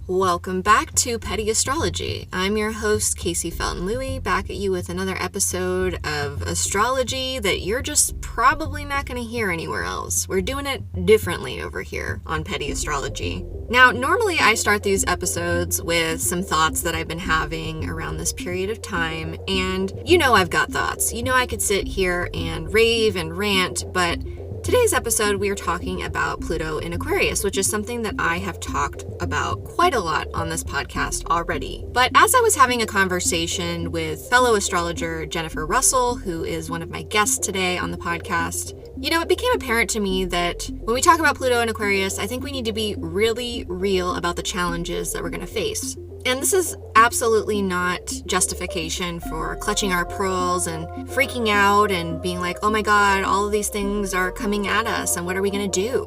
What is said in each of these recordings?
Welcome back to Petty Astrology. I'm your host, Kaycee Felton-Lui, back at you with another episode of astrology that you're just probably not going to hear anywhere else. We're doing it differently over here on Petty Astrology. Now, normally I start these episodes with some thoughts that I've been having around this period of time, and you know I've got thoughts. You know I could sit here and rave and rant, but today's episode, we are talking about Pluto in Aquarius, which is something that I have talked about quite a lot on this podcast already. But as I was having a conversation with fellow astrologer Jennifer Russell, who is one of my guests today on the podcast, it became apparent to me that when we talk about Pluto in Aquarius, I think we need to be really real about the challenges that we're going to face. And this is absolutely not justification for clutching our pearls and freaking out and being like, oh my God, all of these things are coming at us and what are we going to do?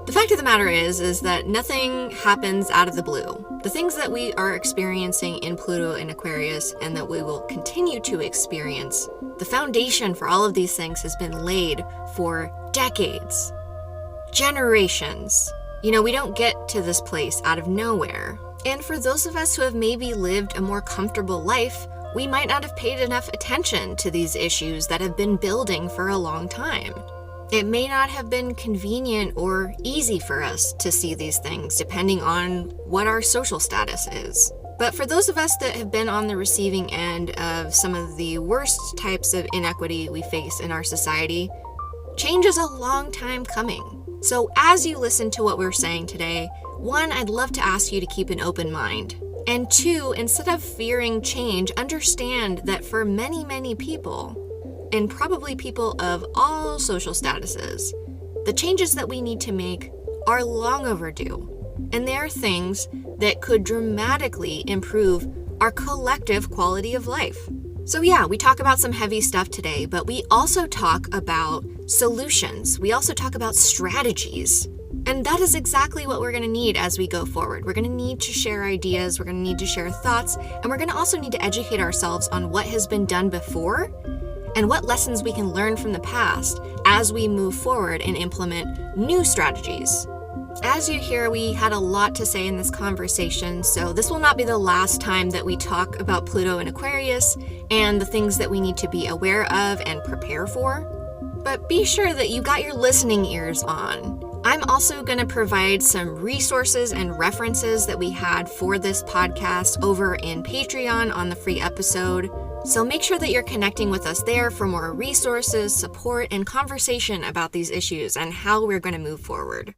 The fact of the matter is that nothing happens out of the blue. The things that we are experiencing in Pluto in Aquarius and that we will continue to experience, the foundation for all of these things has been laid for decades, generations. We don't get to this place out of nowhere. And for those of us who have maybe lived a more comfortable life, we might not have paid enough attention to these issues that have been building for a long time. It may not have been convenient or easy for us to see these things, depending on what our social status is. But for those of us that have been on the receiving end of some of the worst types of inequity we face in our society, change is a long time coming. So as you listen to what we're saying today, one, I'd love to ask you to keep an open mind. And two, instead of fearing change, understand that for many, many people, and probably people of all social statuses, the changes that we need to make are long overdue. And they are things that could dramatically improve our collective quality of life. So yeah, we talk about some heavy stuff today, but we also talk about solutions. We also talk about strategies. And that is exactly what we're going to need as we go forward. We're going to need to share ideas, we're going to need to share thoughts, and we're going to also need to educate ourselves on what has been done before and what lessons we can learn from the past as we move forward and implement new strategies. As you hear, we had a lot to say in this conversation, so this will not be the last time that we talk about Pluto in Aquarius and the things that we need to be aware of and prepare for. But be sure that you got your listening ears on. I'm also going to provide some resources and references that we had for this podcast over in Patreon on the free episode. So make sure that you're connecting with us there for more resources, support, and conversation about these issues and how we're going to move forward.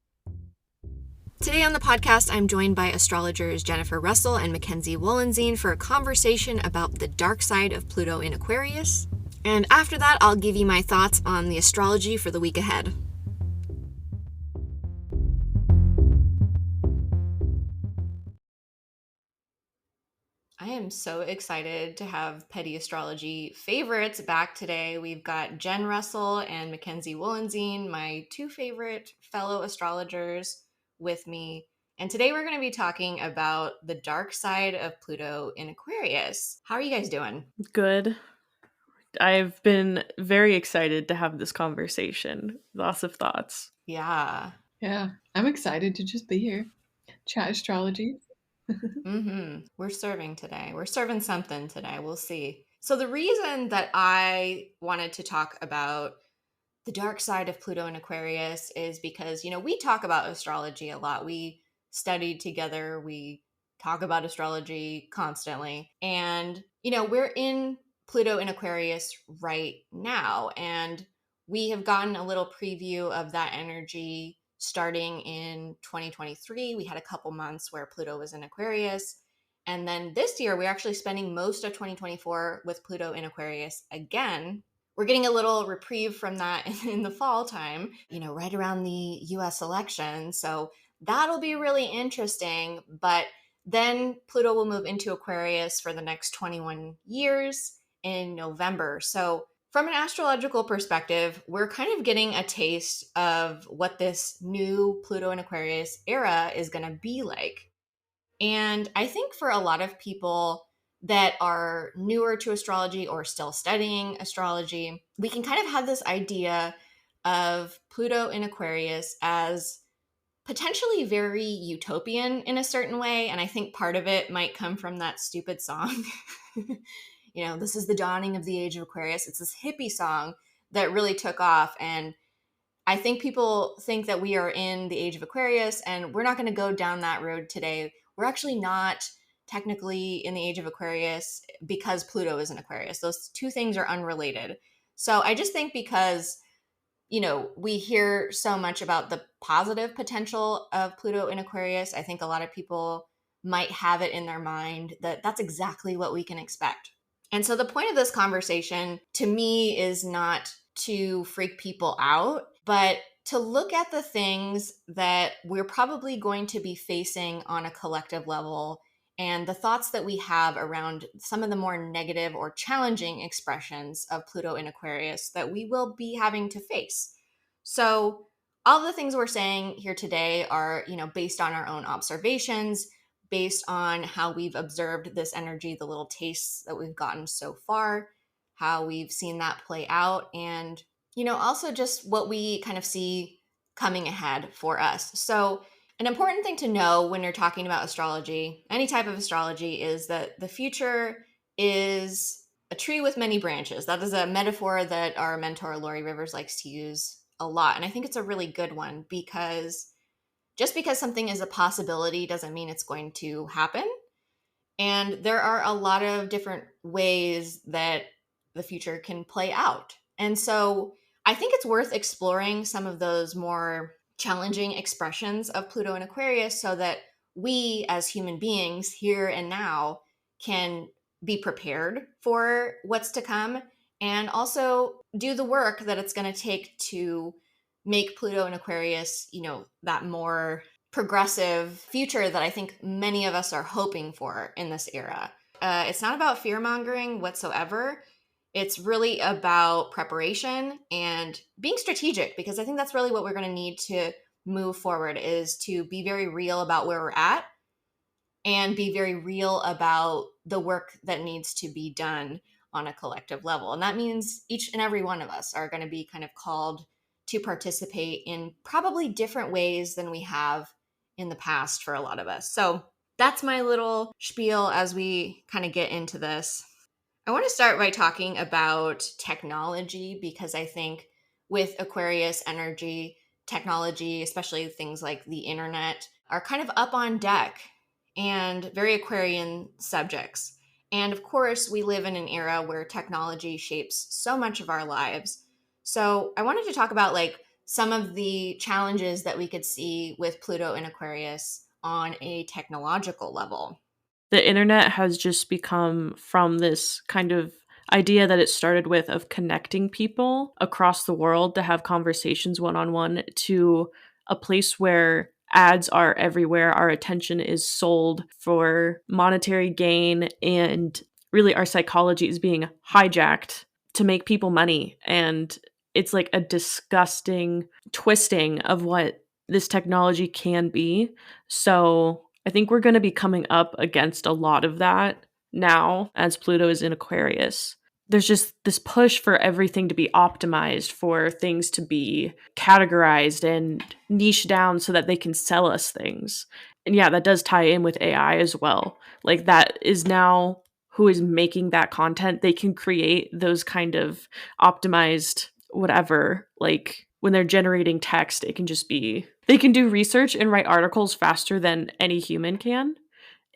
Today on the podcast, I'm joined by astrologers Jennifer Russell and Mackenzie Wollenseen for a conversation about the dark side of Pluto in Aquarius. And after that, I'll give you my thoughts on the astrology for the week ahead. I am so excited to have Petty Astrology favorites back today. We've got Jen Russell and Mackenzie Wollenseen, my two favorite fellow astrologers, with me. And today we're going to be talking about the dark side of Pluto in Aquarius. How are you guys doing? Good. I've been very excited to have this conversation. Lots of thoughts. Yeah. Yeah, I'm excited to just be here. Chat astrology. We're serving today. We're serving something today. We'll see. So the reason that I wanted to talk about the dark side of Pluto in Aquarius is because, we talk about astrology a lot. We studied together. We talk about astrology constantly. And, we're in Pluto in Aquarius right now. And we have gotten a little preview of that energy starting in 2023. We had a couple months where Pluto was in Aquarius. And then this year, we're actually spending most of 2024 with Pluto in Aquarius again. We're getting a little reprieve from that in the fall time, right around the US election. So that'll be really interesting. But then Pluto will move into Aquarius for the next 21 years in November. So from an astrological perspective, we're kind of getting a taste of what this new Pluto in Aquarius era is going to be like. And I think for a lot of people that are newer to astrology or still studying astrology, we can kind of have this idea of Pluto in Aquarius as potentially very utopian in a certain way. And I think part of it might come from that stupid song. This is the dawning of the age of Aquarius. It's this hippie song that really took off. And I think people think that we are in the age of Aquarius, and we're not going to go down that road today. We're actually not technically in the age of Aquarius because Pluto is in Aquarius. Those two things are unrelated. So I just think because, we hear so much about the positive potential of Pluto in Aquarius, I think a lot of people might have it in their mind that that's exactly what we can expect. And so the point of this conversation to me is not to freak people out, but to look at the things that we're probably going to be facing on a collective level and the thoughts that we have around some of the more negative or challenging expressions of Pluto in Aquarius that we will be having to face. So all the things we're saying here today are, based on our own observations, based on how we've observed this energy, the little tastes that we've gotten so far, how we've seen that play out, and, also just what we kind of see coming ahead for us. So an important thing to know when you're talking about astrology, any type of astrology, is that the future is a tree with many branches. That is a metaphor that our mentor, Lori Rivers, likes to use a lot. And I think it's a really good one because just because something is a possibility doesn't mean it's going to happen. And there are a lot of different ways that the future can play out. And so I think it's worth exploring some of those more challenging expressions of Pluto and Aquarius so that we as human beings here and now can be prepared for what's to come and also do the work that it's going to take to make Pluto and Aquarius, that more progressive future that I think many of us are hoping for in this era. It's not about fear mongering whatsoever. It's really about preparation and being strategic, because I think that's really what we're going to need to move forward, is to be very real about where we're at and be very real about the work that needs to be done on a collective level. And that means each and every one of us are going to be kind of called to participate in probably different ways than we have in the past for a lot of us. So that's my little spiel as we kind of get into this. I want to start by talking about technology, because I think with Aquarius energy, technology, especially things like the internet, are kind of up on deck and very Aquarian subjects. And of course, we live in an era where technology shapes so much of our lives. So I wanted to talk about some of the challenges that we could see with Pluto in Aquarius on a technological level. The internet has just become, from this kind of idea that it started with of connecting people across the world to have conversations one-on-one, to a place where ads are everywhere. Our attention is sold for monetary gain, and really our psychology is being hijacked to make people money. And it's like a disgusting twisting of what this technology can be. So I think we're going to be coming up against a lot of that now as Pluto is in Aquarius. There's just this push for everything to be optimized, for things to be categorized and niche down so that they can sell us things. And yeah, that does tie in with AI as well. That is now who is making that content. They can create those kind of optimized whatever, when they're generating text, it can just be, they can do research and write articles faster than any human can.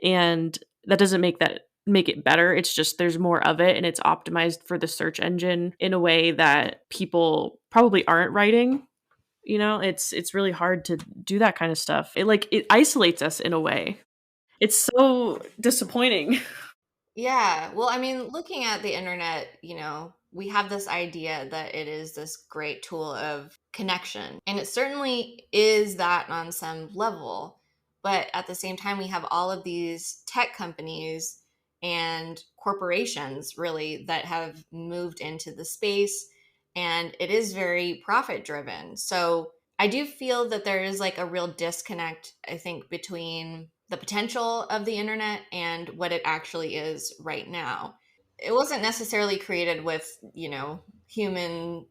And that doesn't make it better. It's just there's more of it, and it's optimized for the search engine in a way that people probably aren't writing. It's really hard to do that kind of stuff. It isolates us in a way. It's so disappointing. Yeah. Well, I mean, looking at the internet, we have this idea that it is this great tool of connection. And it certainly is that on some level. But at the same time, we have all of these tech companies and corporations really that have moved into the space. And it is very profit driven. So I do feel that there is a real disconnect, I think, between the potential of the internet and what it actually is right now. It wasn't necessarily created with, human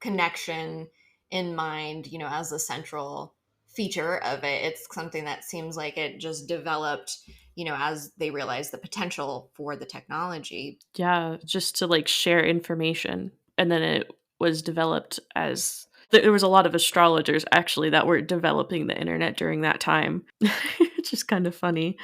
connection in mind, as the central feature of it. It's something that seems like it just developed, as they realized the potential for the technology. Yeah, just to like share information. And then it was developed as there was a lot of astrologers actually that were developing the internet during that time. Which is kind of funny.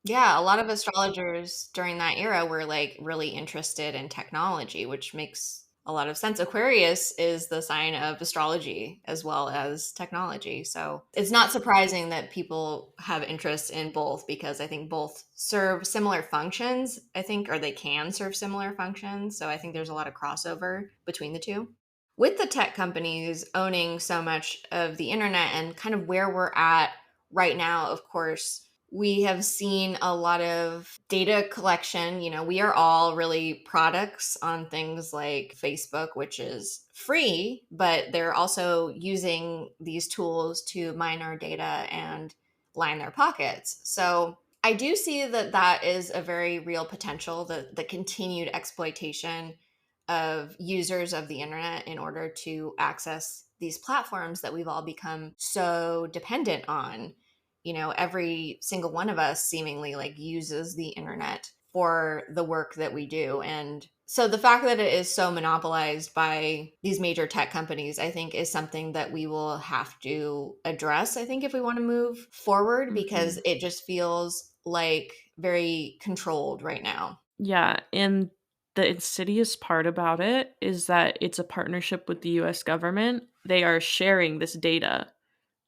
Yeah, a lot of astrologers during that era were like really interested in technology, which makes a lot of sense. Aquarius is the sign of astrology as well as technology. So it's not surprising that people have interest in both, because I think both serve similar functions, I think, or they can serve similar functions. So I think there's a lot of crossover between the two. With the tech companies owning so much of the internet and kind of where we're at right now, of course, we have seen a lot of data collection. We are all really products on things like Facebook, which is free, but they're also using these tools to mine our data and line their pockets. So I do see that that is a very real potential, the continued exploitation of users of the internet in order to access these platforms that we've all become so dependent on. Every single one of us seemingly like uses the internet for the work that we do. And so the fact that it is so monopolized by these major tech companies, I think, is something that we will have to address, I think, if we want to move forward, because it just feels like very controlled right now. Yeah, and the insidious part about it is that it's a partnership with the US government. They are sharing this data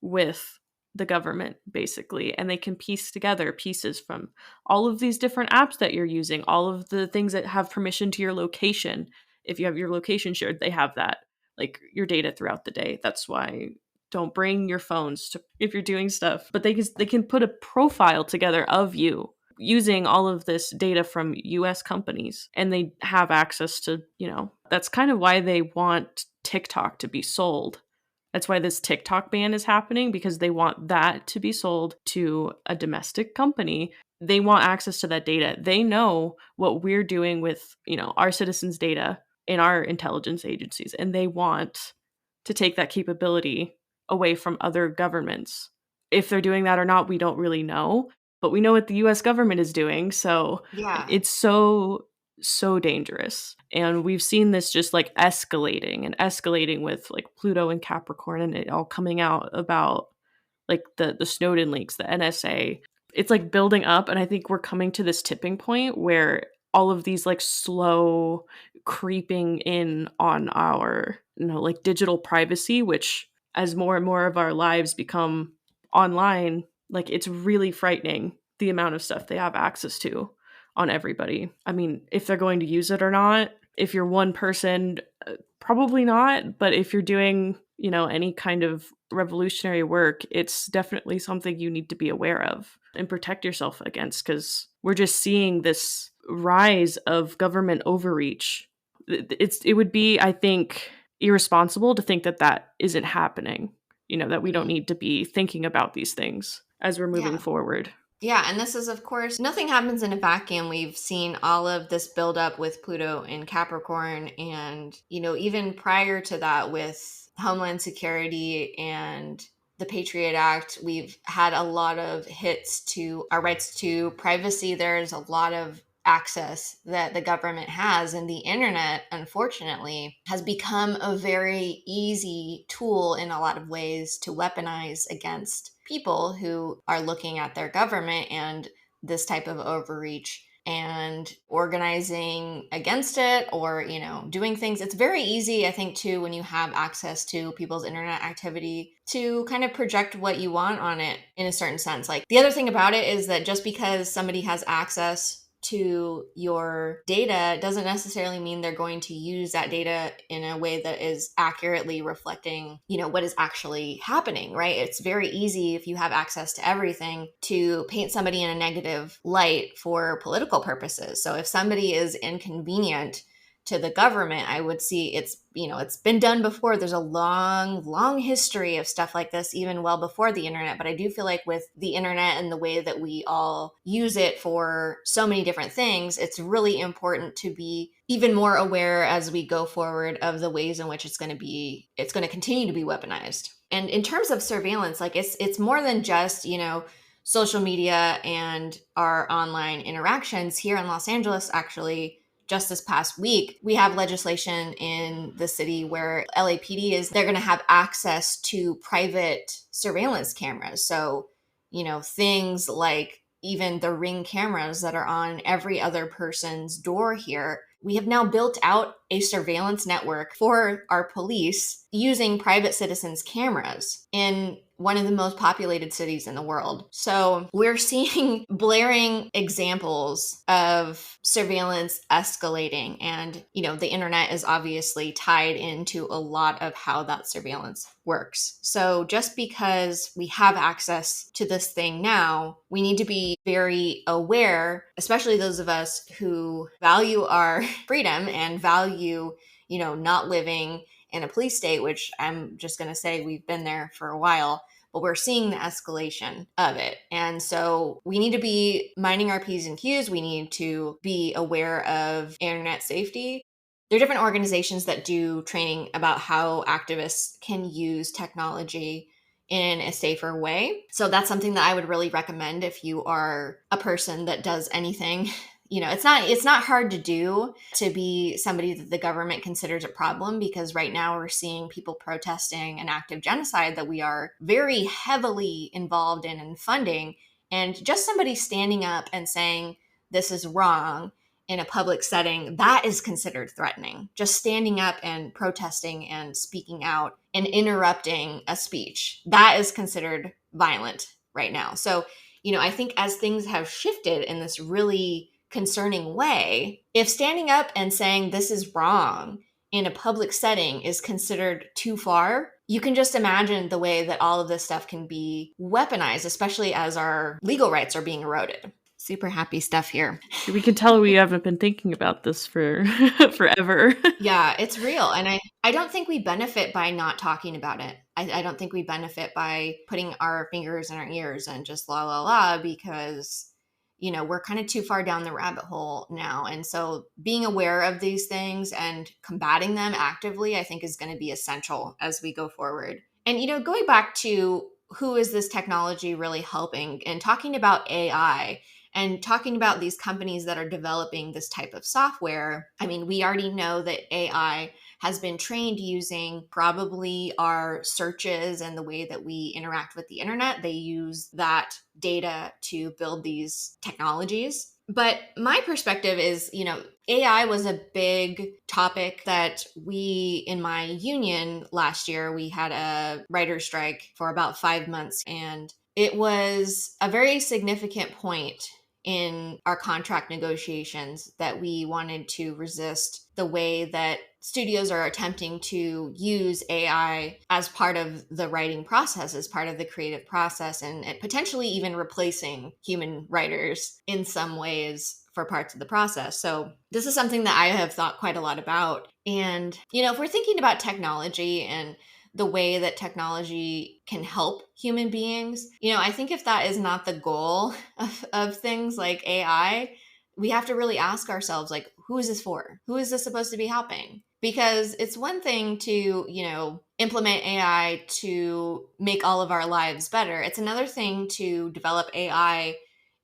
with the government, basically, and they can piece together pieces from all of these different apps that you're using, all of the things that have permission to your location. If you have your location shared, they have that, like your data throughout the day. That's why don't bring your phones to if you're doing stuff. But they can put a profile together of you using all of this data from US companies, and they have access to, that's kind of why they want TikTok to be sold. That's why this TikTok ban is happening, because they want that to be sold to a domestic company. They want access to that data. They know what we're doing with, our citizens' data in our intelligence agencies, and they want to take that capability away from other governments. If they're doing that or not, we don't really know, but we know what the US government is doing. So Yeah. it's so dangerous. And we've seen this just like escalating with like Pluto and Capricorn, and it all coming out about like the Snowden leaks, the NSA. It's like building up, and I think we're coming to this tipping point where all of these like slow creeping in on our, like digital privacy, which as more and more of our lives become online, like it's really frightening the amount of stuff they have access to on everybody. I mean, if they're going to use it or not. If you're one person, probably not, but if you're doing, any kind of revolutionary work, it's definitely something you need to be aware of and protect yourself against, because we're just seeing this rise of government overreach. It would be, I think, irresponsible to think that that isn't happening, that we don't need to be thinking about these things as we're moving forward. Yeah, and this is, of course, nothing happens in a vacuum. We've seen all of this buildup with Pluto in Capricorn, and, even prior to that with Homeland Security and the Patriot Act, we've had a lot of hits to our rights to privacy. There's a lot of access that the government has, and the internet, unfortunately, has become a very easy tool in a lot of ways to weaponize against people who are looking at their government and this type of overreach and organizing against it, or doing things. It's very easy, I think, too, when you have access to people's internet activity, to kind of project what you want on it in a certain sense. Like, the other thing about it is that just because somebody has access to your data doesn't necessarily mean they're going to use that data in a way that is accurately reflecting, what is actually happening, right? It's very easy, if you have access to everything, to paint somebody in a negative light for political purposes. So if somebody is inconvenient to the government, I would see it's been done before. There's a long history of stuff like this, even well before the internet. But I do feel like with the internet and the way that we all use it for so many different things, it's really important to be even more aware as we go forward of the ways in which it's going to continue to be weaponized. And in terms of surveillance, like it's more than just, social media and our online interactions. Here in Los Angeles, actually, just this past week, we have legislation in the city where LAPD they're going to have access to private surveillance cameras. So, things like even the Ring cameras that are on every other person's door here. We have now built out a surveillance network for our police using private citizens' cameras in one of the most populated cities in the world. So we're seeing blaring examples of surveillance escalating. And, the internet is obviously tied into a lot of how that surveillance works. So just because we have access to this thing now, we need to be very aware, especially those of us who value our freedom and value, not living in a police state, which I'm just going to say we've been there for a while, but we're seeing the escalation of it. And so we need to be minding our P's and Q's. We need to be aware of internet safety. There are different organizations that do training about how activists can use technology in a safer way. So that's something that I would really recommend if you are a person that does anything. It's not hard to do to be somebody that the government considers a problem, because right now we're seeing people protesting an act of genocide that we are very heavily involved in and funding. And just somebody standing up and saying this is wrong in a public setting, that is considered threatening. Just standing up and protesting and speaking out and interrupting a speech, that is considered violent right now. So, I think as things have shifted in this really concerning way, if standing up and saying this is wrong in a public setting is considered too far, you can just imagine the way that all of this stuff can be weaponized, especially as our legal rights are being eroded. Super happy stuff here. We can tell we haven't been thinking about this for forever. Yeah, it's real. And I don't think we benefit by not talking about it. I don't think we benefit by putting our fingers in our ears and just la la la, because we're kind of too far down the rabbit hole now. And so being aware of these things and combating them actively, I think, is going to be essential as we go forward. And, going back to who is this technology really helping, and talking about AI and talking about these companies that are developing this type of software, I mean, we already know that AI has been trained using probably our searches and the way that we interact with the internet. They use that data to build these technologies. But my perspective is, AI was a big topic that we, in my union last year, we had a writer's strike for about 5 months. And it was a very significant point in our contract negotiations that we wanted to resist the way that studios are attempting to use AI as part of the writing process, as part of the creative process, and potentially even replacing human writers in some ways for parts of the process. So this is something that I have thought quite a lot about. And, if we're thinking about technology and the way that technology can help human beings, I think if that is not the goal of things like AI, we have to really ask ourselves, like, who is this for? Who is this supposed to be helping? Because it's one thing to, implement AI to make all of our lives better. It's another thing to develop AI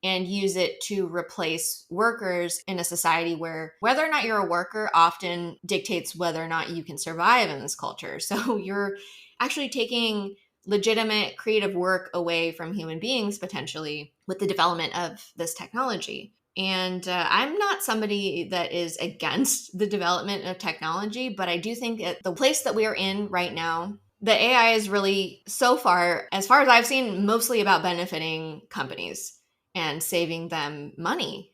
and use it to replace workers in a society where whether or not you're a worker often dictates whether or not you can survive in this culture. So you're actually taking legitimate creative work away from human beings potentially with the development of this technology. And I'm not somebody that is against the development of technology, but I do think that the place that we are in right now, the AI is really, so far as I've seen, mostly about benefiting companies and saving them money.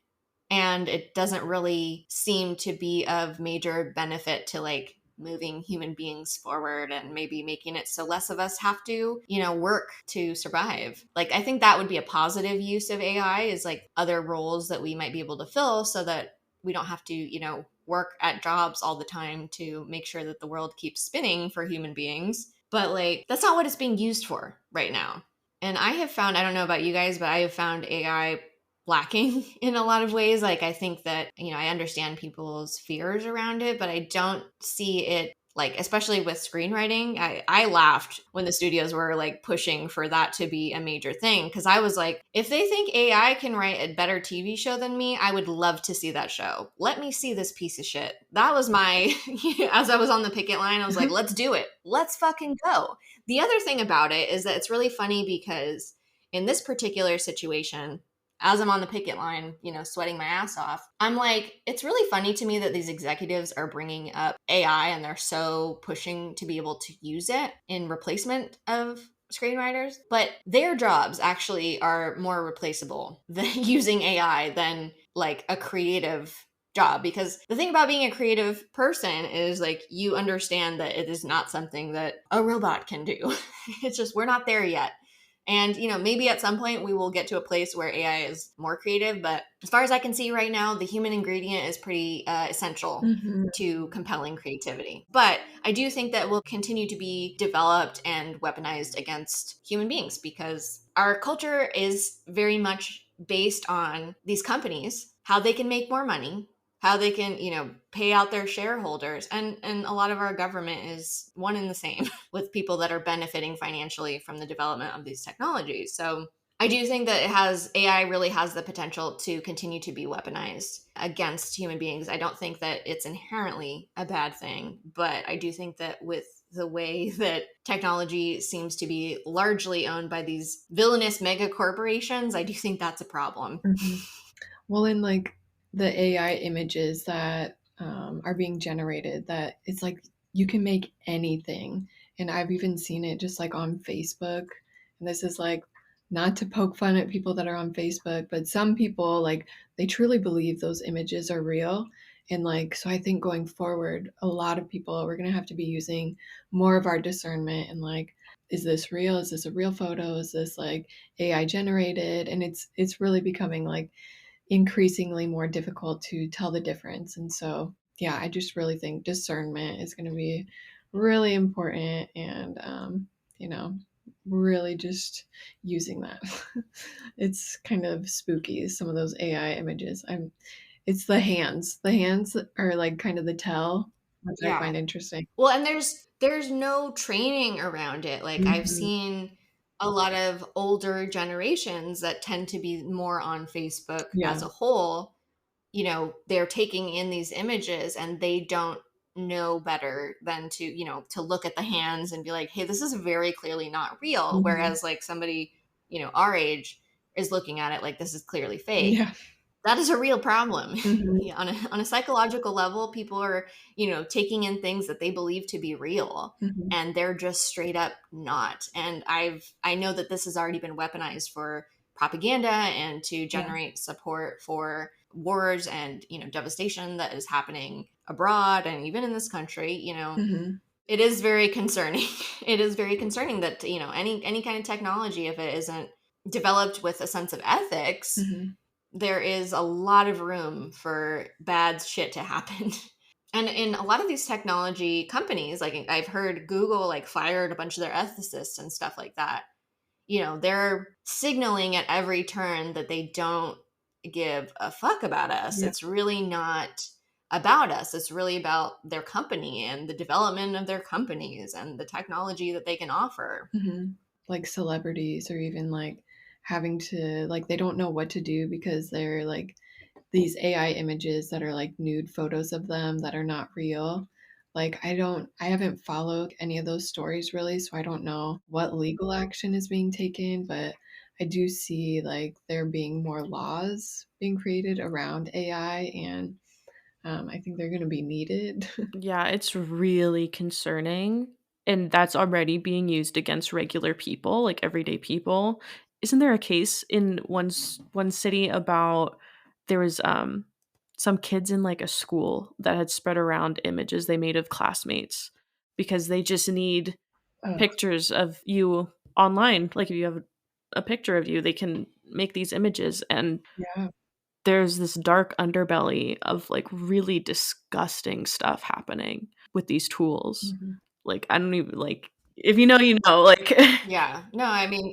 And it doesn't really seem to be of major benefit to like moving human beings forward and maybe making it so less of us have to, work to survive. Like, I think that would be a positive use of AI, is like other roles that we might be able to fill so that we don't have to, work at jobs all the time to make sure that the world keeps spinning for human beings. But like, that's not what it's being used for right now. And I have found, I don't know about you guys, but I have found AI lacking in a lot of ways. Like, I think that, I understand people's fears around it, but I don't see it like especially with screenwriting. I laughed when the studios were like pushing for that to be a major thing, because I was like, if they think AI can write a better TV show than me, I would love to see that show. Let me see this piece of shit. That was my as I was on the picket line, I was like, let's do it. Let's fucking go. The other thing about it is that it's really funny because in this particular situation, as I'm on the picket line, sweating my ass off, I'm like, it's really funny to me that these executives are bringing up AI and they're so pushing to be able to use it in replacement of screenwriters, but their jobs actually are more replaceable than using AI than like a creative job. Because the thing about being a creative person is like, you understand that it is not something that a robot can do. It's just, we're not there yet. And, maybe at some point we will get to a place where AI is more creative. But as far as I can see right now, the human ingredient is pretty essential to compelling creativity. But I do think that will continue to be developed and weaponized against human beings, because our culture is very much based on these companies, how they can make more money, how they can, pay out their shareholders. And a lot of our government is one and the same with people that are benefiting financially from the development of these technologies. So I do think that AI really has the potential to continue to be weaponized against human beings. I don't think that it's inherently a bad thing, but I do think that with the way that technology seems to be largely owned by these villainous mega corporations, I do think that's a problem. Well, in like the AI images that are being generated, that it's like you can make anything. And I've even seen it just like on Facebook. And this is like not to poke fun at people that are on Facebook, but some people like they truly believe those images are real. And like, so I think going forward, a lot of people, we're going to have to be using more of our discernment and like, is this real? Is this a real photo? Is this like AI generated? And it's really becoming like increasingly more difficult to tell the difference. And so, yeah, I just really think discernment is going to be really important, and, really just using that. It's kind of spooky, some of those AI images. It's the hands. The hands are like kind of the tell, which I find interesting. Well, and there's no training around it. Like I've seen a lot of older generations that tend to be more on Facebook as a whole, they're taking in these images and they don't know better than to look at the hands and be like, hey, this is very clearly not real. Whereas like somebody, our age is looking at it like this is clearly fake. Yeah. That is a real problem. Yeah, on a psychological level, people are, taking in things that they believe to be real, and they're just straight up not. And I know that this has already been weaponized for propaganda and to generate support for wars and, devastation that is happening abroad and even in this country. It is very concerning. It is very concerning that, any kind of technology, if it isn't developed with a sense of ethics, there is a lot of room for bad shit to happen. And in a lot of these technology companies, like I've heard Google like fired a bunch of their ethicists and stuff like that. They're signaling at every turn that they don't give a fuck about us. It's really not about us. It's really about their company and the development of their companies and the technology that they can offer. Like celebrities, or even like having to like they don't know what to do because they're like these AI images that are like nude photos of them that are not real. Like I haven't followed any of those stories really, so I don't know what legal action is being taken, but I do see like there being more laws being created around AI, and I think they're going to be needed. Yeah, it's really concerning. And that's already being used against regular people, like everyday people. Isn't there a case in one city about there was some kids in like a school that had spread around images they made of classmates because they just need pictures of you online. Like if you have a picture of you, they can make these images, and Yeah. there's this dark underbelly of like really disgusting stuff happening with these tools. Like I don't even like if you know, you know, like Yeah. No, I mean,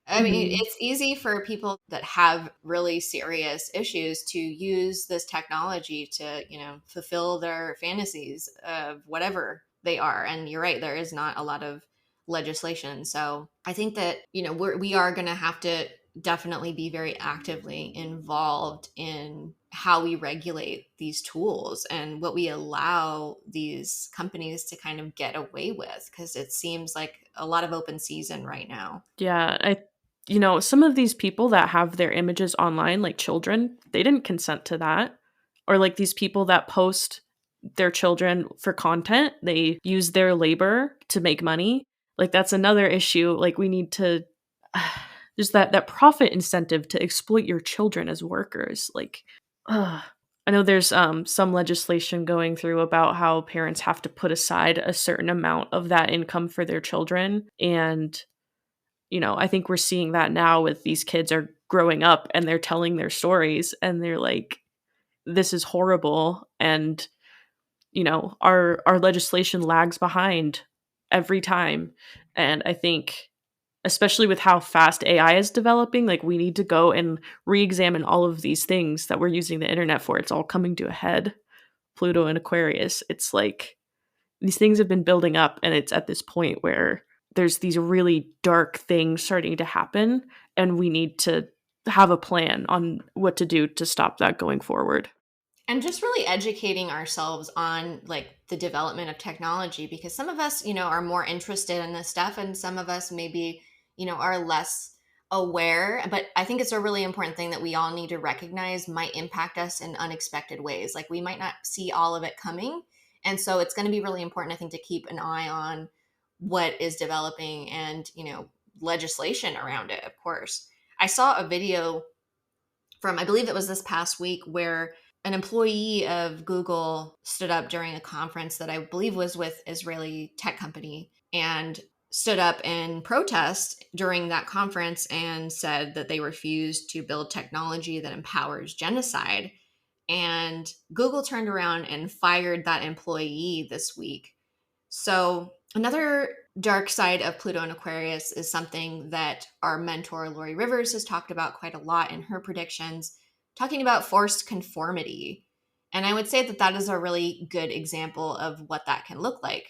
it's easy for people that have really serious issues to use this technology to, fulfill their fantasies of whatever they are. And you're right, there is not a lot of legislation. So I think that, we are going to have to definitely be very actively involved in how we regulate these tools and what we allow these companies to kind of get away with, because it seems like a lot of open season right now. Yeah, some of these people that have their images online, like children, they didn't consent to that. Or like these people that post their children for content, they use their labor to make money. Like that's another issue. Like we need to there's that profit incentive to exploit your children as workers. Like I know there's some legislation going through about how parents have to put aside a certain amount of that income for their children. And I think we're seeing that now with these kids are growing up and they're telling their stories and they're like, this is horrible. And, our legislation lags behind every time. And I think, especially with how fast AI is developing, like we need to go and re-examine all of these things that we're using the internet for. It's all coming to a head. Pluto and Aquarius. It's like these things have been building up and it's at this point where there's these really dark things starting to happen and we need to have a plan on what to do to stop that going forward. And just really educating ourselves on like the development of technology, because some of us, are more interested in this stuff and some of us maybe, are less aware. But I think it's a really important thing that we all need to recognize might impact us in unexpected ways. Like we might not see all of it coming. And so it's going to be really important, I think, to keep an eye on what is developing and, legislation around it, of course. I saw a video from, I believe it was this past week, where an employee of Google stood up during a conference that I believe was with Israeli tech company and stood up in protest during that conference and said that they refused to build technology that empowers genocide. And Google turned around and fired that employee this week. So another dark side of Pluto and Aquarius is something that our mentor, Lori Rivers, has talked about quite a lot in her predictions, talking about forced conformity. And I would say that that is a really good example of what that can look like.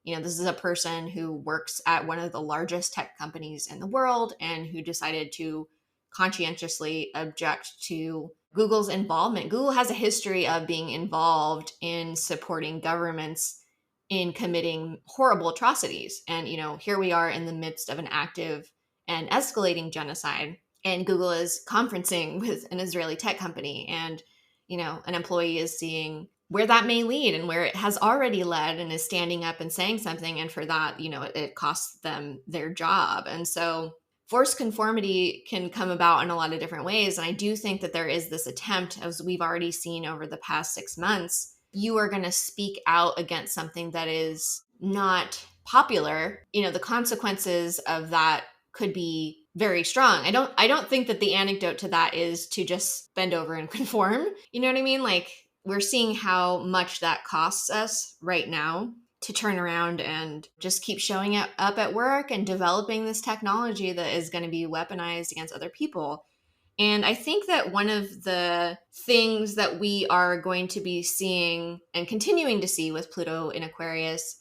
This is a person who works at one of the largest tech companies in the world and who decided to conscientiously object to Google's involvement. Google has a history of being involved in supporting governments in committing horrible atrocities. And, here we are in the midst of an active and escalating genocide. And Google is conferencing with an Israeli tech company. And, an employee is seeing where that may lead and where it has already led and is standing up and saying something. And for that, it costs them their job. And so forced conformity can come about in a lot of different ways. And I do think that there is this attempt, as we've already seen over the past 6 months. You are going to speak out against something that is not popular. The consequences of that could be very strong. I don't think that the antidote to that is to just bend over and conform. You know what I mean? Like we're seeing how much that costs us right now to turn around and just keep showing up at work and developing this technology that is going to be weaponized against other people. And I think that one of the things that we are going to be seeing and continuing to see with Pluto in Aquarius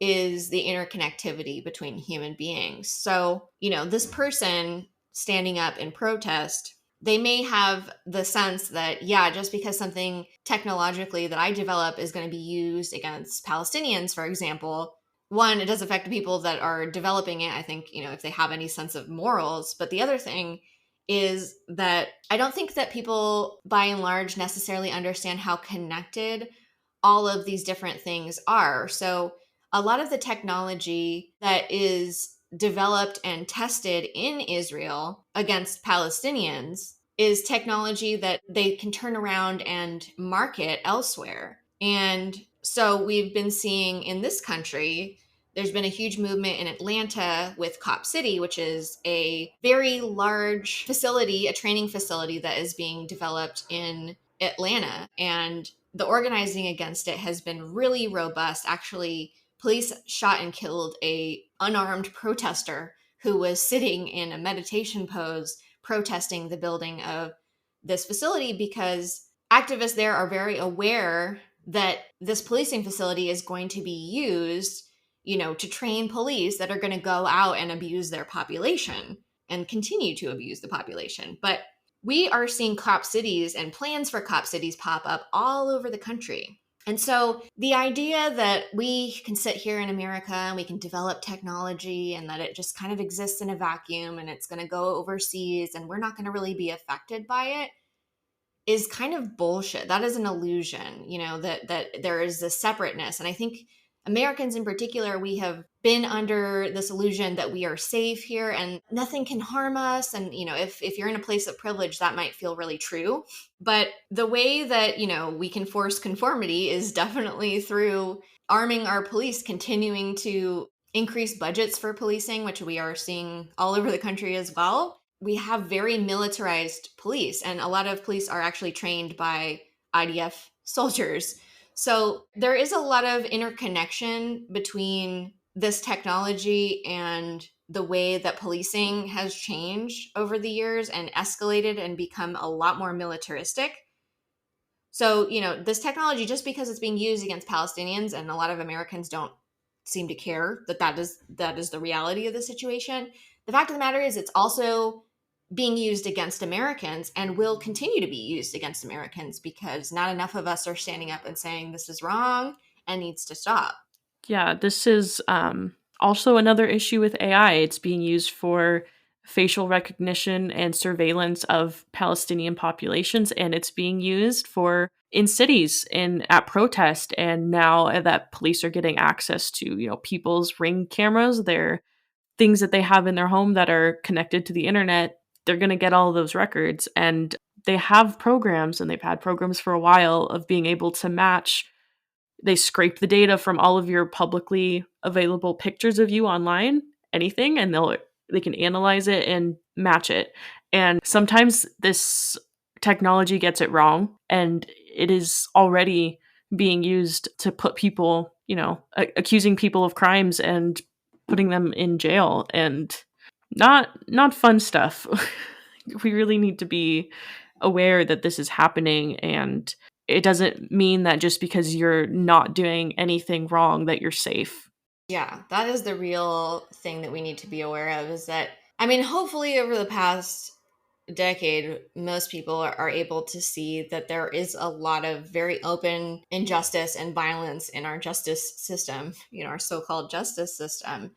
is the interconnectivity between human beings. So, this person standing up in protest, they may have the sense that, yeah, just because something technologically that I develop is going to be used against Palestinians, for example, one, it does affect the people that are developing it, I think, if they have any sense of morals. But the other thing is that I don't think that people, by and large, necessarily understand how connected all of these different things are. So a lot of the technology that is developed and tested in Israel against Palestinians is technology that they can turn around and market elsewhere. And so we've been seeing in this country, there's been a huge movement in Atlanta with Cop City, which is a very large facility, a training facility that is being developed in Atlanta. And the organizing against it has been really robust. Actually, police shot and killed a unarmed protester who was sitting in a meditation pose protesting the building of this facility, because activists there are very aware that this policing facility is going to be used, to train police that are going to go out and abuse their population and continue to abuse the population. But we are seeing cop cities and plans for cop cities pop up all over the country. And so the idea that we can sit here in America and we can develop technology and that it just kind of exists in a vacuum and it's going to go overseas and we're not going to really be affected by it is kind of bullshit. That is an illusion, that there is this separateness. And I think Americans in particular, we have been under this illusion that we are safe here and nothing can harm us. And, if you're in a place of privilege, that might feel really true. But the way that, we can force conformity is definitely through arming our police, continuing to increase budgets for policing, which we are seeing all over the country as well. We have very militarized police, and a lot of police are actually trained by IDF soldiers. So there is a lot of interconnection between this technology and the way that policing has changed over the years and escalated and become a lot more militaristic. So, this technology, just because it's being used against Palestinians, and a lot of Americans don't seem to care that is the reality of the situation. The fact of the matter is it's also being used against Americans and will continue to be used against Americans because not enough of us are standing up and saying this is wrong and needs to stop. Yeah, this is also another issue with AI. It's being used for facial recognition and surveillance of Palestinian populations, and it's being used in cities at protest. And now that police are getting access to people's Ring cameras, their things that they have in their home that are connected to the internet, they're going to get all of those records. And they have programs, and they've had programs for a while, of being able to match. They scrape the data from all of your publicly available pictures of you online, anything, and they can analyze it and match it. And sometimes this technology gets it wrong, and it is already being used to put people, accusing people of crimes and putting them in jail, and not fun stuff. We really need to be aware that this is happening, and it doesn't mean that just because you're not doing anything wrong that you're safe. Yeah, that is the real thing that we need to be aware of, is that, hopefully over the past decade, most people are able to see that there is a lot of very open injustice and violence in our justice system, our so-called justice system.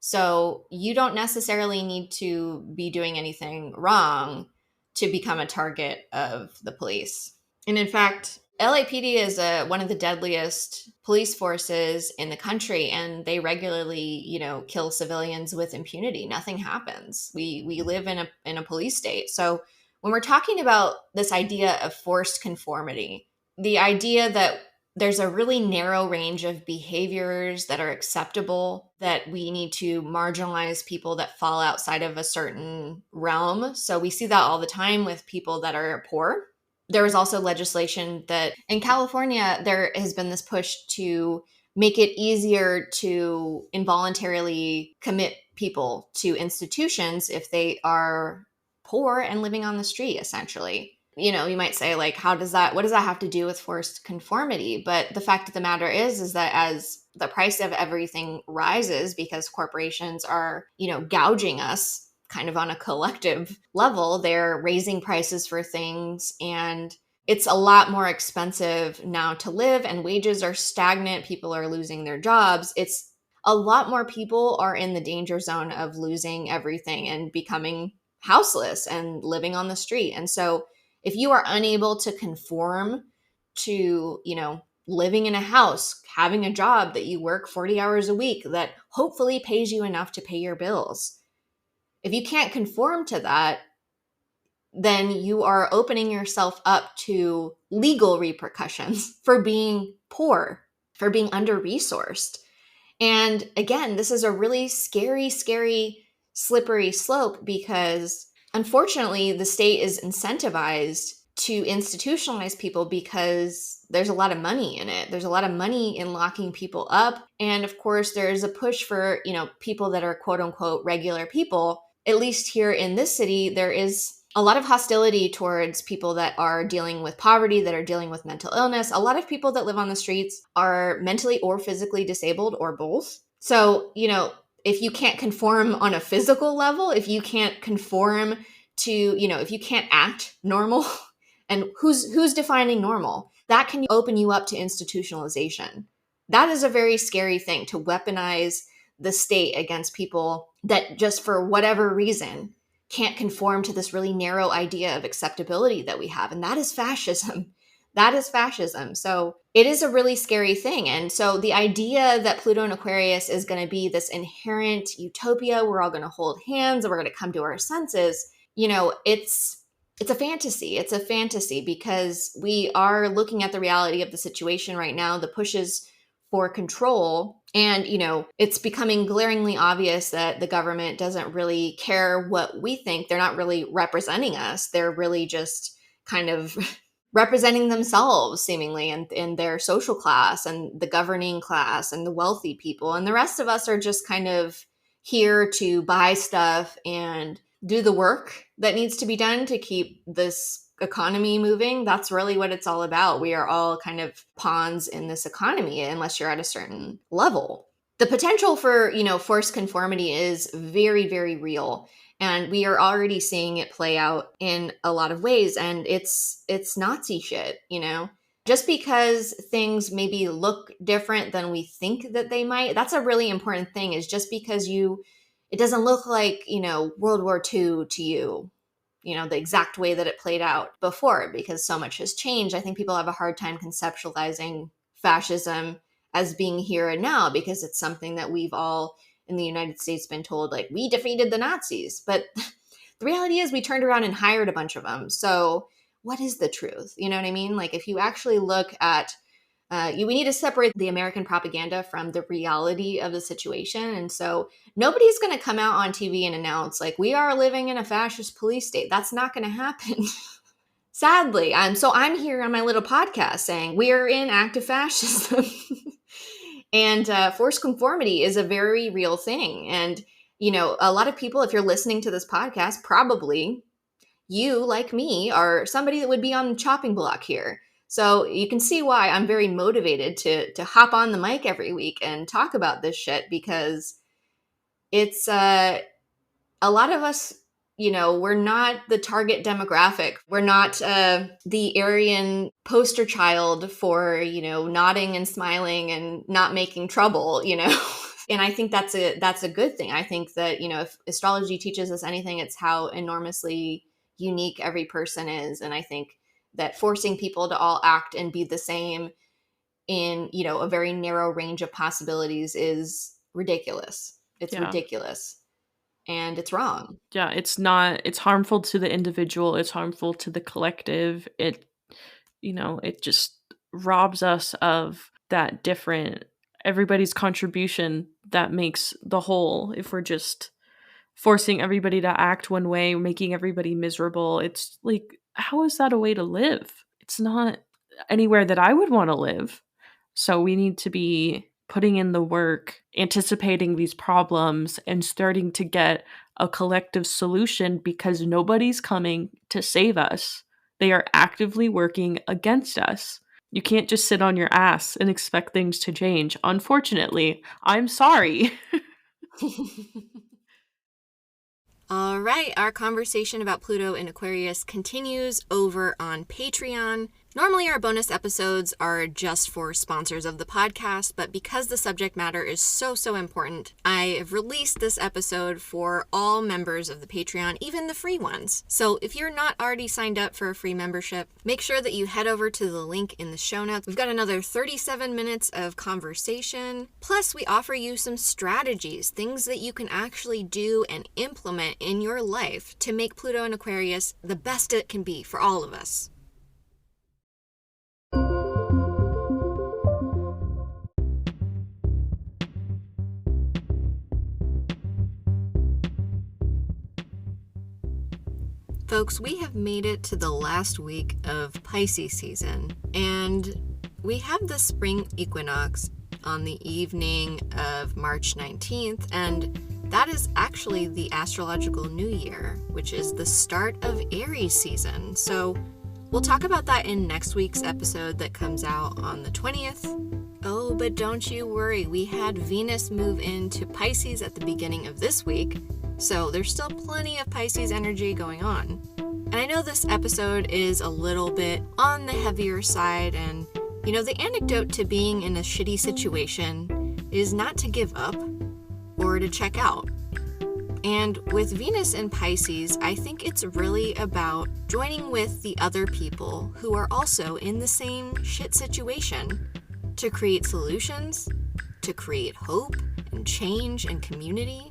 So you don't necessarily need to be doing anything wrong to become a target of the police. And in fact, LAPD is one of the deadliest police forces in the country, and they regularly, kill civilians with impunity. Nothing happens. We live in a police state. So when we're talking about this idea of forced conformity, the idea that there's a really narrow range of behaviors that are acceptable, that we need to marginalize people that fall outside of a certain realm. So we see that all the time with people that are poor. There was also legislation that in California, there has been this push to make it easier to involuntarily commit people to institutions if they are poor and living on the street, essentially. You might say, like, what does that have to do with forced conformity? But the fact of the matter is that as the price of everything rises because corporations are, gouging us kind of on a collective level, they're raising prices for things, and it's a lot more expensive now to live, and wages are stagnant. People are losing their jobs. It's a lot more people are in the danger zone of losing everything and becoming houseless and living on the street. And so if you are unable to conform to, living in a house, having a job that you work 40 hours a week that hopefully pays you enough to pay your bills, if you can't conform to that, then you are opening yourself up to legal repercussions for being poor, for being under-resourced. And again, this is a really scary, slippery slope, because unfortunately, the state is incentivized to institutionalize people because there's a lot of money in it. There's a lot of money in locking people up. And of course, there's a push for, people that are quote unquote regular people. At least here in this city, there is a lot of hostility towards people that are dealing with poverty, that are dealing with mental illness. A lot of people that live on the streets are mentally or physically disabled or both. So, if you can't conform on a physical level, if you can't conform to, if you can't act normal, and who's defining normal, that can open you up to institutionalization. That is a very scary thing, to weaponize the state against people that just for whatever reason can't conform to this really narrow idea of acceptability that we have. And that is fascism. That is fascism. So it is a really scary thing. And so the idea that Pluto and Aquarius is going to be this inherent utopia, we're all going to hold hands and we're going to come to our senses, it's a fantasy. It's a fantasy because we are looking at the reality of the situation right now, the pushes for control. And, it's becoming glaringly obvious that the government doesn't really care what we think. They're not really representing us. They're really just kind of representing themselves seemingly in their social class and the governing class and the wealthy people. And the rest of us are just kind of here to buy stuff and do the work that needs to be done to keep this economy moving. That's really what it's all about. We are all kind of pawns in this economy unless you're at a certain level. The potential for, forced conformity is very, very real. And we are already seeing it play out in a lot of ways. And it's Nazi shit, Just because things maybe look different than we think that they might, that's a really important thing, is just because it doesn't look like, World War II to you, the exact way that it played out before, because so much has changed. I think people have a hard time conceptualizing fascism as being here and now, because it's something that we've all in the United States been told, like, we defeated the Nazis. But the reality is we turned around and hired a bunch of them. So what is the truth? You know what I mean? Like, if you actually look at we need to separate the American propaganda from the reality of the situation. And so nobody's going to come out on TV and announce, like, we are living in a fascist police state. That's not going to happen. Sadly. So I'm here on my little podcast saying we are in active fascism. And forced conformity is a very real thing. And, a lot of people, if you're listening to this podcast, probably you, like me, are somebody that would be on the chopping block here. So you can see why I'm very motivated to hop on the mic every week and talk about this shit, because it's a lot of us, we're not the target demographic. We're not the Aryan poster child for, nodding and smiling and not making trouble, And I think that's a good thing. I think that, if astrology teaches us anything, it's how enormously unique every person is. And I think that forcing people to all act and be the same in, a very narrow range of possibilities is ridiculous. It's ridiculous. And it's wrong. Yeah, it's harmful to the individual, it's harmful to the collective. It just robs us of that different, everybody's contribution that makes the whole. If we're just forcing everybody to act one way, making everybody miserable, it's like, how is that a way to live? It's not anywhere that I would want to live. So we need to be putting in the work, anticipating these problems, and starting to get a collective solution, because nobody's coming to save us. They are actively working against us. You can't just sit on your ass and expect things to change. Unfortunately, I'm sorry. All right, our conversation about Pluto in Aquarius continues over on Patreon. Normally, our bonus episodes are just for sponsors of the podcast, but because the subject matter is so important, I have released this episode for all members of the Patreon, even the free ones. So if you're not already signed up for a free membership, make sure that you head over to the link in the show notes. We've got another 37 minutes of conversation. Plus, we offer you some strategies, things that you can actually do and implement in your life to make Pluto in Aquarius the best it can be for all of us. Folks, we have made it to the last week of Pisces season, and we have the spring equinox on the evening of March 19th, and that is actually the astrological new year, which is the start of Aries season. So we'll talk about that in next week's episode that comes out on the 20th. Oh, but don't you worry, we had Venus move into Pisces at the beginning of this week, so there's still plenty of Pisces energy going on. And I know this episode is a little bit on the heavier side, and the antidote to being in a shitty situation is not to give up or to check out. And with Venus in Pisces, I think it's really about joining with the other people who are also in the same shit situation to create solutions, to create hope and change and community.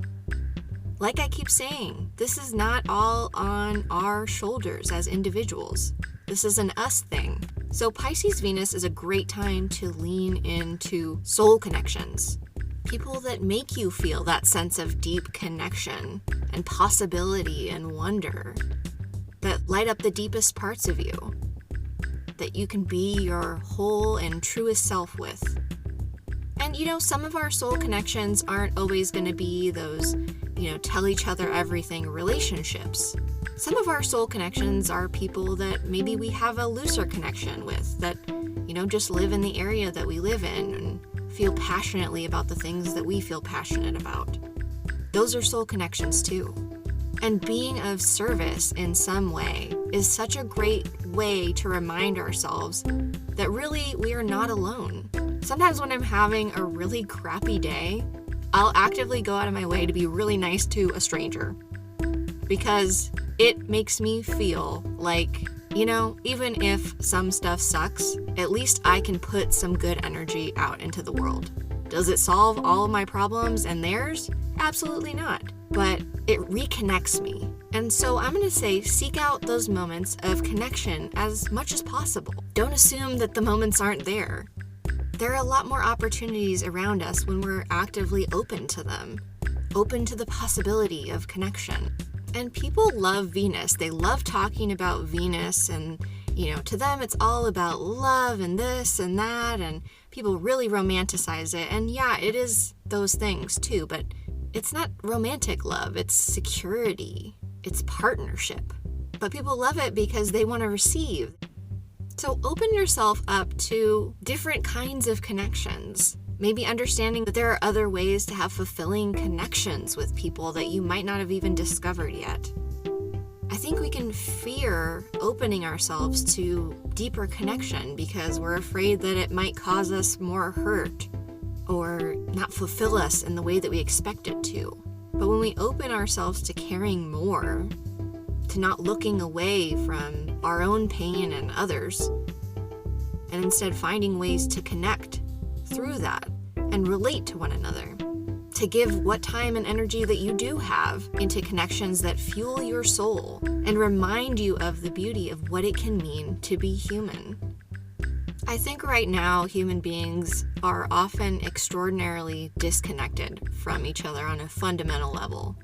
Like I keep saying, this is not all on our shoulders as individuals. This is an us thing. So Pisces Venus is a great time to lean into soul connections. People that make you feel that sense of deep connection and possibility and wonder, that light up the deepest parts of you, that you can be your whole and truest self with. And some of our soul connections aren't always going to be those, tell each other everything relationships. Some of our soul connections are people that maybe we have a looser connection with, that, just live in the area that we live in and feel passionately about the things that we feel passionate about. Those are soul connections too. And being of service in some way is such a great way to remind ourselves that really we are not alone. Sometimes when I'm having a really crappy day, I'll actively go out of my way to be really nice to a stranger, because it makes me feel like, even if some stuff sucks, at least I can put some good energy out into the world. Does it solve all of my problems and theirs? Absolutely not. But it reconnects me. And so I'm going to say seek out those moments of connection as much as possible. Don't assume that the moments aren't there. There are a lot more opportunities around us when we're actively open to them, open to the possibility of connection. And people love Venus. They love talking about Venus, and to them it's all about love and this and that, and people really romanticize it. And yeah, it is those things too, but it's not romantic love, it's security, it's partnership. But people love it because they want to receive. So open yourself up to different kinds of connections. Maybe understanding that there are other ways to have fulfilling connections with people that you might not have even discovered yet. I think we can fear opening ourselves to deeper connection because we're afraid that it might cause us more hurt or not fulfill us in the way that we expect it to. But when we open ourselves to caring more, to not looking away from our own pain and others, and instead finding ways to connect through that and relate to one another, to give what time and energy that you do have into connections that fuel your soul and remind you of the beauty of what it can mean to be human. I think right now human beings are often extraordinarily disconnected from each other on a fundamental level.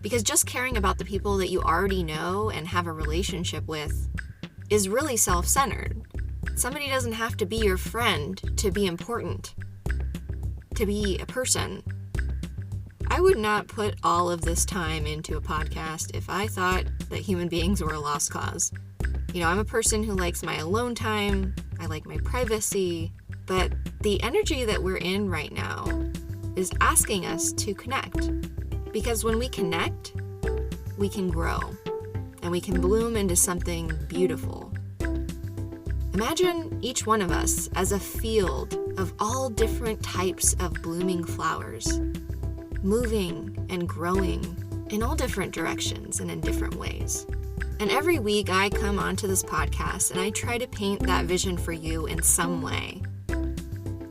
Because just caring about the people that you already know and have a relationship with is really self-centered. Somebody doesn't have to be your friend to be important, to be a person. I would not put all of this time into a podcast if I thought that human beings were a lost cause. I'm a person who likes my alone time, I like my privacy, but the energy that we're in right now is asking us to connect. Because when we connect, we can grow, and we can bloom into something beautiful. Imagine each one of us as a field of all different types of blooming flowers, moving and growing in all different directions and in different ways. And every week I come onto this podcast and I try to paint that vision for you in some way,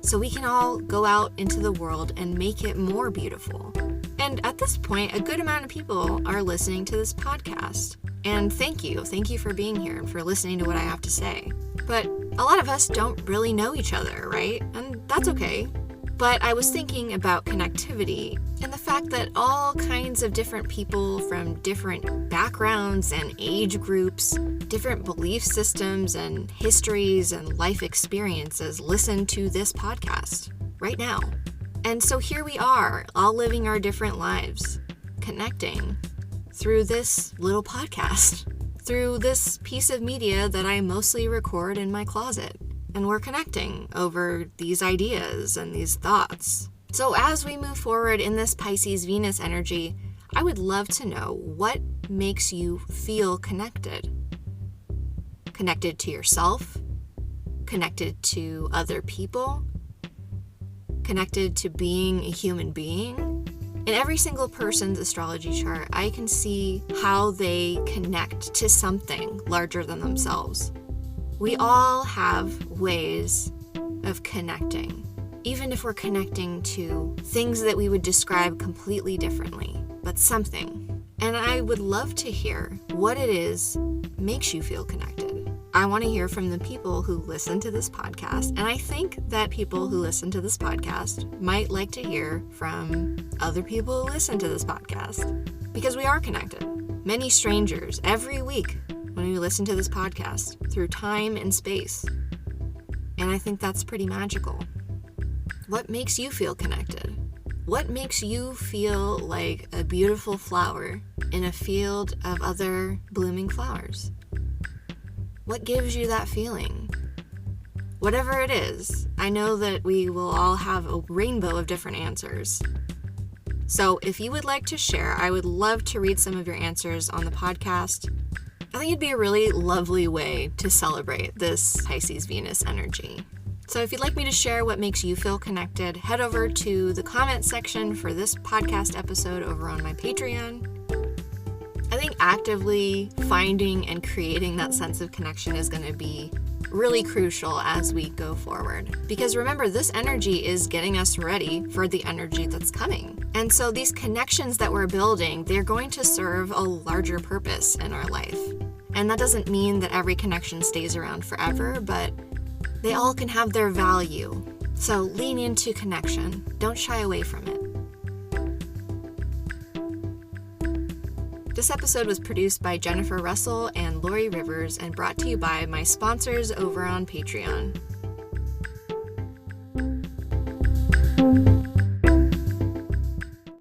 so we can all go out into the world and make it more beautiful. And at this point, a good amount of people are listening to this podcast. And thank you for being here and for listening to what I have to say. But a lot of us don't really know each other, right? And that's okay. But I was thinking about connectivity and the fact that all kinds of different people from different backgrounds and age groups, different belief systems and histories and life experiences listen to this podcast right now. And so here we are, all living our different lives, connecting through this little podcast, through this piece of media that I mostly record in my closet. And we're connecting over these ideas and these thoughts. So as we move forward in this Pisces Venus energy, I would love to know what makes you feel connected. Connected to yourself, connected to other people, connected to being a human being. In every single person's astrology chart, I can see how they connect to something larger than themselves. We all have ways of connecting, even if we're connecting to things that we would describe completely differently, but something. And I would love to hear what it is makes you feel connected. I want to hear from the people who listen to this podcast, and I think that people who listen to this podcast might like to hear from other people who listen to this podcast, because we are connected. Many strangers every week when we listen to this podcast through time and space. And I think that's pretty magical. What makes you feel connected? What makes you feel like a beautiful flower in a field of other blooming flowers? What gives you that feeling? Whatever it is, I know that we will all have a rainbow of different answers. So if you would like to share, I would love to read some of your answers on the podcast. I think it'd be a really lovely way to celebrate this Pisces Venus energy. So if you'd like me to share what makes you feel connected, head over to the comment section for this podcast episode over on my Patreon. I think actively finding and creating that sense of connection is going to be really crucial as we go forward. Because remember, this energy is getting us ready for the energy that's coming. And so these connections that we're building, they're going to serve a larger purpose in our life. And that doesn't mean that every connection stays around forever, but they all can have their value. So lean into connection. Don't shy away from it. This episode was produced by Jennifer Russell and Lori Rivers and brought to you by my sponsors over on Patreon.